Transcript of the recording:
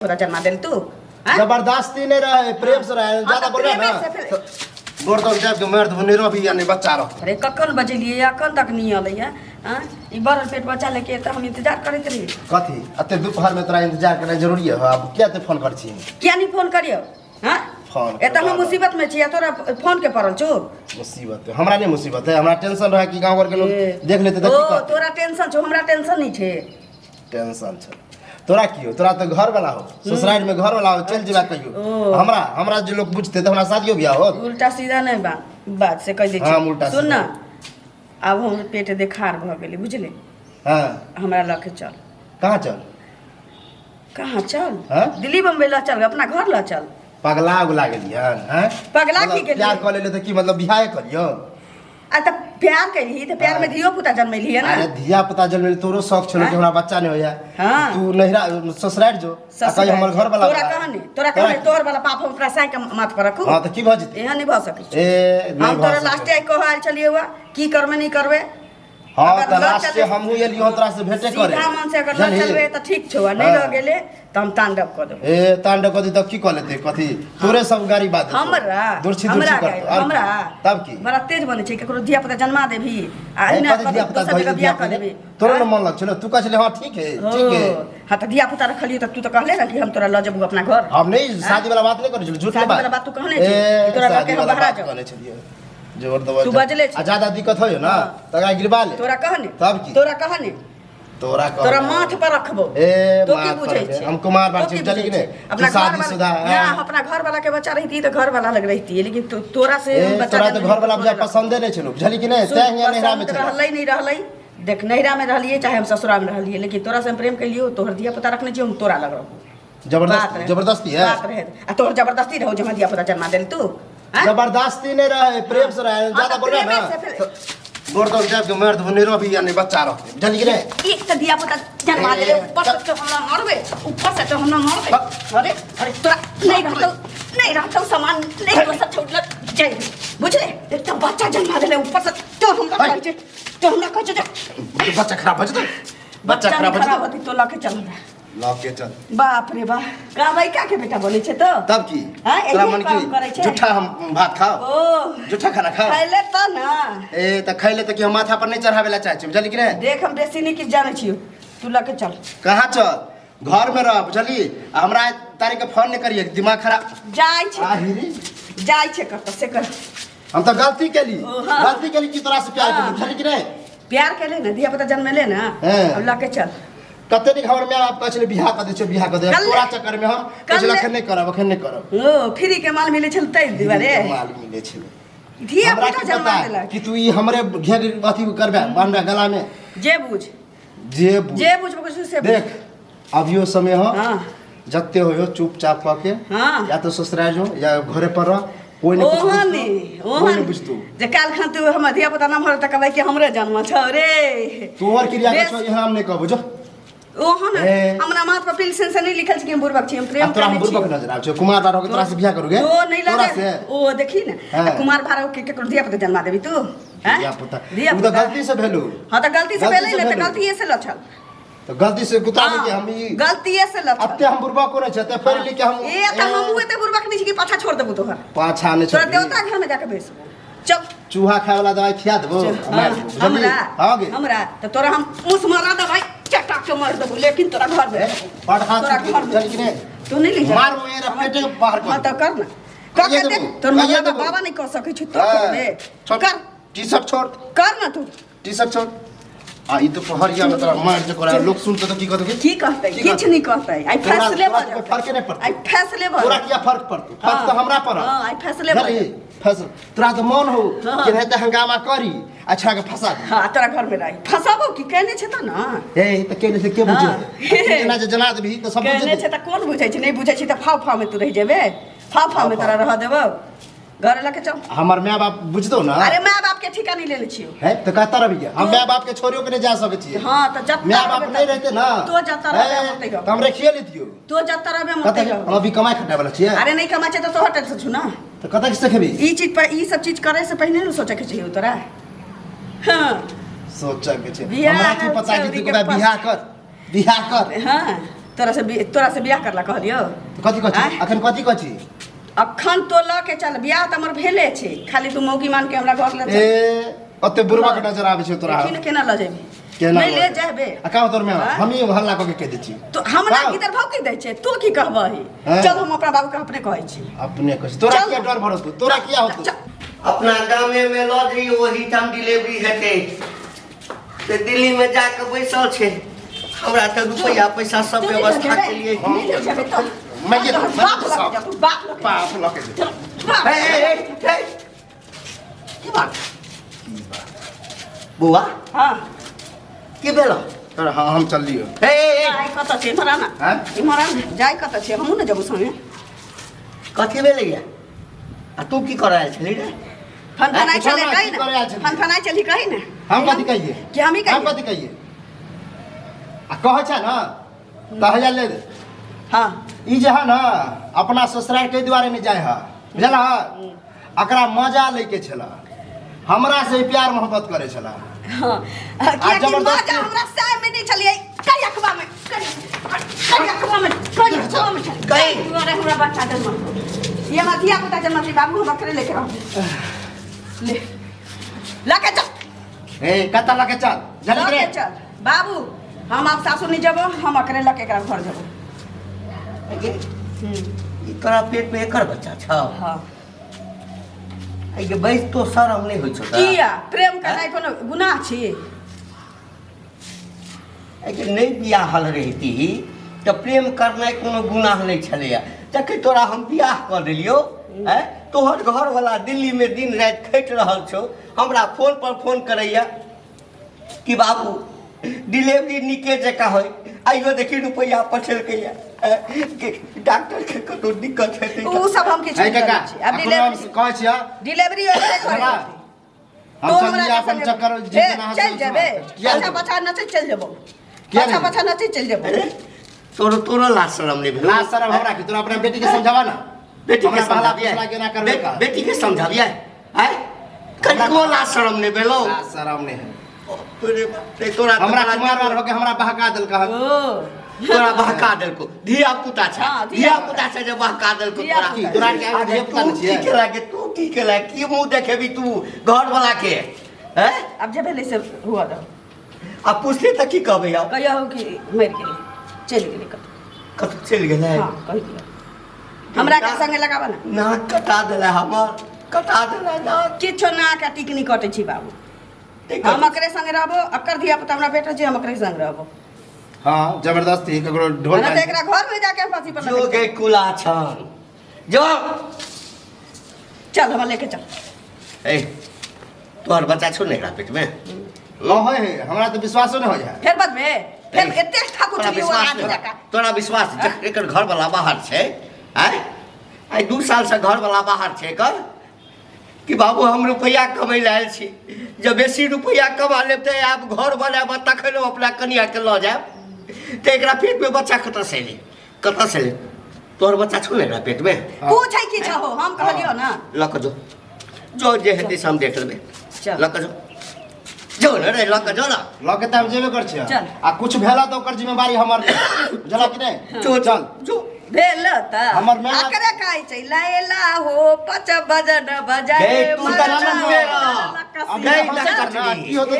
पता जन्मा दिल तू जबरदस्ती नहीं रहे, प्रेम से रहे, ज्यादा बोल रहे ना बोर तो जब मर्द धुनी रो भी यानी बच्चा रहो। अरे कखन बजलिए अखन तक नहीं आले है हां ई बरल पेट बच्चा लेके त हम इंतजार करत रही। कथी अते दोपहर में तोरा इंतजार करना जरूरी है? अब क्या ते फोन कर छी? क्या नहीं फोन करियो हां फोन ए त हम मुसीबत में छी तोरा फोन के पड़ल छु। मुसीबत है हमरा नहीं मुसीबत है, हमरा टेंशन रहा कि गांव घर के लोग देख लेते त ओ तोरा टेंशन छु, हमरा टेंशन नहीं छे। टेंशन छ तोरा की हो? तोरा तो घर वाला हो, ससुराल में घर वाला हो, चल जेबा कहियो। हमरा जो लोग पूछते तो हमरा शादियो बियाह हो। उल्टा सीधा नहीं बात से कह दे छी। हां उल्टा सुन ना अब हम पेट देखार भ गेली बुझले। हां हमरा लके चल। कहां चल? कहां चल? हां दिल्ली बम्बई ला चल, अपना घर ला चल। पगला उगला गेली हैं? पगला की गेली? प्यार कर ले तो की मतलब बियाह करियो? आ त प्यार कैली त प्यार में धियो पुता जन्मैली है ना। अरे धिया पुता जन्मैली तोरो शौक छलो कि हमरा बच्चा नहीं होया। हां तू नहिरा ससुराल जो कहि हमर घर वाला तोरा कहने तोर वाला पाप हम अपना साई के माथ पर रखू। हां त की भ जते? एहन नहीं भ सकै छै। ए हम तोरा लास्ट टाइम कहल चलिए हुआ की करमे नहीं करबे। हां त लास्ट से हमहु एलियो तोरा से भेटे करे। सीधा मन से अगर न चलबे त ठीक छौ, नहीं रह गेले त हम तांडव क देब। ए तांडव क दी त की क लेते? कथी तोरे सब गाड़ी बात हमरा दुरछी हमरा हमरा तब की बड़ा तेज बने छै, ककरो धिया पुता जन्मा देभी आ इना धिया पुता बियाह कर देबी। तोरे न मन लग छलो, तू कहले हां ठीक है ठीक है। हां त धिया पुता रखलियो त तू त कहले ना कि हम तोरा ल जेबू अपना घर। हम नहीं शादी वाला बात नहीं करे छलो, झूठ शादी वाला बात तू कहने छी तोरा लके हम बाहर जा कहने छलिए। जबरदस्त तू बजले छी। ज्यादा दिक्कत होयो ना तगा गिरबा ले। तोरा कहने तब की तोरा कहने तोरा माथ पर रखबो। ए तो की बुझै छी? हम कुमार बात चली कि नहीं अपना शादीशुदा ना अपना घर वाला के बच्चा रहती त घर वाला लग रहती है, लेकिन तोरा से बच्चा तोरा तो घर वाला बच्चा पसंदे नहीं छलो बुझली कि नहीं? तै हिया नहिरा में रहलै नहीं रहलै देख नहिरा में रहलिए चाहे हम ससुराल में रहलिए, लेकिन तोरा से हम प्रेम कलियो तोहर धिया पुता रखने छी हम तोरा लग रहू। जबरदस्ती है बात रहे आ तोहर जबरदस्ती रहू जे हम धिया पुता जन्मा देल तू। जबरदस्ती नहीं रहे, प्रेम से रहे, ज्यादा बोल रहे ना बोर तो जब मर्द धुनी रो भी यानी बच्चा रहो बुझली कि नहीं? एक त धिया पुता जन्मा देले ऊपर से तो हमरा मारबे, ऊपर से तो हमरा मारबे। अरे अरे तोरा नहीं रहतो सामान नहीं तो सब छोड़ जाए बुझले। एक तो बच्चा जन्मा देले ऊपर से तो हमरा कहै छै बच्चा खराब हो जते, बच्चा खराब होती तो लाके चल लाके चल। बाप रे बा का भाई का के बेटा बोले छे तो तब की तोरा मन की झूठा हम भात खाओ झूठा खाना खाओ खाइले त ना ए त खैले त कि हम माथा पर नहीं चढ़ावे ला चाहे छी बुझली कि नहीं? देख हम बेसी नहीं किछ जाने छियो, तू लाके चल। कहां चल? घर में रह बुझली। हमरा तारी के फोन नहीं करिए, दिमाग खराब जाय छे जाय छे कर से कर। हम तो गलती केली कि तोरा से प्यार केली बुझली कि नहीं? प्यार केले ना धिया पुता जन्म ले ना अब लाके चल। कते दिन घर में आप कहले बियाह कर दे छो बियाह कर दे तोरा चक्कर में हम कहले अखन नहीं करब। ओ फ्री के माल मिले छल तै दिवारे माल मिले छल धिया पुता जन्मा देला कि तू ई हमरे घेर अथी करबे बांधबे गला में जे बुझ कुछ से देख अभियो समय हो जत्ते होयो चुपचाप के या तो ससुराल जो या घरे पर रह कोई नहीं बुझ तू जे काल खन तू हम धिया पुता नाम हर त कहबै कि हमरे जन्म छ रे तोहर क्रिया के छ हम नहीं कहबो जो ओहन हमरा माथ पर पिलसन से नहीं लिखल छै कि हम बुरबक छी, हम प्रेम तोरा हम बुरबक नजर आब छ। कुमार बारो के तोरा से बियाह करोगे तो नहीं लगे ओ देखी ना कुमार बारो के केकरो धिया पुता जन्मा देबी तू धिया पुता उ तो गलती से भेलु। हां त गलती से भेलै न त गलती से लछल तो गलती से कुता में कि हम ई गलती से लछल अत्ते हम बुरबक कोने छते फेर ली के हम ए त हम एते बुरबक नहीं छी कि पाछा छोड़ देबू तोहर पाछा नहीं छोड़ तोरा देवता घर में जाके बैसबो चल चूहा खाए वाला दवाई खिया देबो हमरा त तोरा हम मुस मारा दवाई चटा के मार देबो, लेकिन तोरा घर में पट हाथ चल कि नहीं तू नहीं ले मार मेरा पेटे बाहर कर। हां त कर ना का दे तोर मम्मी बाबा नहीं कर सकै छी तो कर टी-शर्ट छोड़ कर ना तू टी-शर्ट छोड़ आ ई तो पहरिया में तोरा मार जे करा लोग सुनते तो की कहते की कहते किछ नहीं कहते आई फैसले पर फर्क नहीं पड़ता आई फैसले पर तोरा क्या फर्क पड़तो? फर्क तो हमरा पर हां आई फैसले पर फैसला तोरा तो मन हो कि रहते हंगामा करी अच्छा के फंसा दे। हां तोरा घर में रही फंसाबो की कहने छ त ना ए त केने से के बुझे एना जे जना देबी त सब बुझे कहने छ त कोन बुझै छ नहीं बुझै छ त फाव में तू रह जेबे फाव में तोरा रह देबो घर लेके चल। हमर माय बाप बुझदो ना अरे माय बाप के ठिका नहीं लेले छियो है त कहता रहिए हम माय बाप के छोरियो के नहीं जा सके छी। हां त जब माय बाप नहीं रहते ना तो जता रहबे मत गयो हम रखिए लेतियो तो जता रहबे मत गयो हम अभी कमाई खटा वाला छिए। अरे नहीं कमाचे त तो होटल से छु ना त कत से खेबी ई चीज पर ई सब चीज करे से पहले न सोचे के चाहिए तोरा। हां सोचा के छै हमरा की पता कि तू बियाह कर हां तोरा से बियाह करला कहलियो कथी कथी अखन कथी कथी अखन तो ल के चल बियाह त हमर भेले छै खाली तू मौगी मान के हमरा घर ले चल ए अते बुरबा के नजर आबै छै तोरा केना ल जेबी केना नहीं ले जाबे आ का तोर में हम ही हल्ला क के कह दै छी तो हमरा किधर भाव कह दै छै तू की कहबही चल हम अपना बाबू के अपने कहै छी अपने कहै तोरा किया डर भरत तोरा किया होत अपना गाँव में लॉटरी वही टाइम डिलीवरी हेतै ते दिल्ली में जाके बैसल छै हमरा त रुपया पैसा सब व्यवस्था के लिए मैं ये बाप लके दे की बात बुआ हां की भेलो तोरा हम चल लियो जाय कत छै मरा ना मरा जाय कत छै हमहु न जबो संगे कथी भेलै या आ तू की कर आयल छली रे फन फनाई चले कहि ना फन फनाई चली कहि ना हम कथी कहिए कि हम ही हम कथी कहिए आ कहै छै ना 10000 ले दे हां ई जे है ना अपना ससुराल के द्वारे में जाय है बुझला अकरा मजा लेके छला हमरा से प्यार मोहब्बत करे छला हां कि मजा हमरा साय में नहीं चलिए कई अखबा में कई अखबा में कई तुम्हारे हमरा बच्चा जन्म ये मतिया पता जन्म से बाबू हम करे लेके रहो ले लाके चल ए कता लके चल जल्दी रे चल बाबू हम आप सासु नहीं जबो हम अकरे लके एकरा घर जबो ई तोरा पेट में एकर बच्चा छ हां आई के बैस तो शरम नहीं होय छ किया प्रेम करनाइ कोनो गुनाह छी आई के नहीं बियाह हल रहती तो प्रेम करनाइ कोनो गुनाह नहीं छलैया जखन तोरा हम बियाह कर देलियो हैं तोहर घर वाला दिल्ली में दिन रात खट रहल छौ हमरा फोन पर फोन करैया कि बाबू डिलीवरी निके जका होय आइयो देखी रुपया पठेलकैया डॉक्टर के कतो दिक्कत हेतै उ सब हम किछ नहीं काका अब डिलीवरी कहै छियै डिलीवरी होय छै हम चल अपन चक्कर जितना चल जेबे अच्छा बच्चा न चल जेबो अच्छा न चल जेबो तोरो लाज शरम नहीं भेल लाज शरम हमरा कि तोरा अपना बेटी के समझावा ना बेटी के समझाबिया के ना करबे का बेटी के समझाबिया हैं कनको लाज शरम नहीं भेलो लाज शरम नहीं है अरे बाप रे तोरा हमरा कुमार हो के हमरा बहका देल कह तोरा बहका देल को धिया पुता छै जे बहका देल को तोरा के आगे धिया पुता की केला के तू की केला की मुंह देखेबी तू घर वाला के हैं अब जब ले से हुआ दो अब पूछले त की कहबे अब कहियो कि मर गेलै चल गेलै कत चल गेलै हां कहि दिया हमरा के संगे लगाबा ना नाक कटा देला हमर कटा देला नाक किछो ना का टिकनी कटै छी बाबू हम अकरे संगे रहबो अकर धिया पुता हमरा बेटा जे हम अकरे संग रहबो हां जबरदस्ती ककरो ढोल ना एकरा घर में जाके फांसी पर जो गे कुला छन जो चल हम लेके चल ए तोहर बच्चा छौ ने एकरा पेट में न होय है हमरा तो विश्वासो न होय है फिर बाद में फिर एते ठाकुर जी वो आदमी जाका तोरा विश्वास एकर घर वाला बाहर छै हैं आई 2 साल से घर वाला बाहर छै एकर कि बाबू हम रुपया कमै लायल छी जब बेसी रुपया कमा लेब त आप घर बनाब तखन अपना कनिया के ल जाब त एकरा पेट में बच्चा कत से ले तोहर बच्चा छौ ने एकरा पेट में पूछै की छ हो हम कहलियो ना लक जो जे हेतै हम देख लेबै लक जो न रे लक जो ना लके त हम जेबे कर छियै चल। आ कुछ भेला त ओकर जिम्मेवारी हमर जला कि नहीं चल जो भेल त हमर मेला अकरे कहै छै लैला हो 5 बजन बजाए तू त चुप रे अब की होतो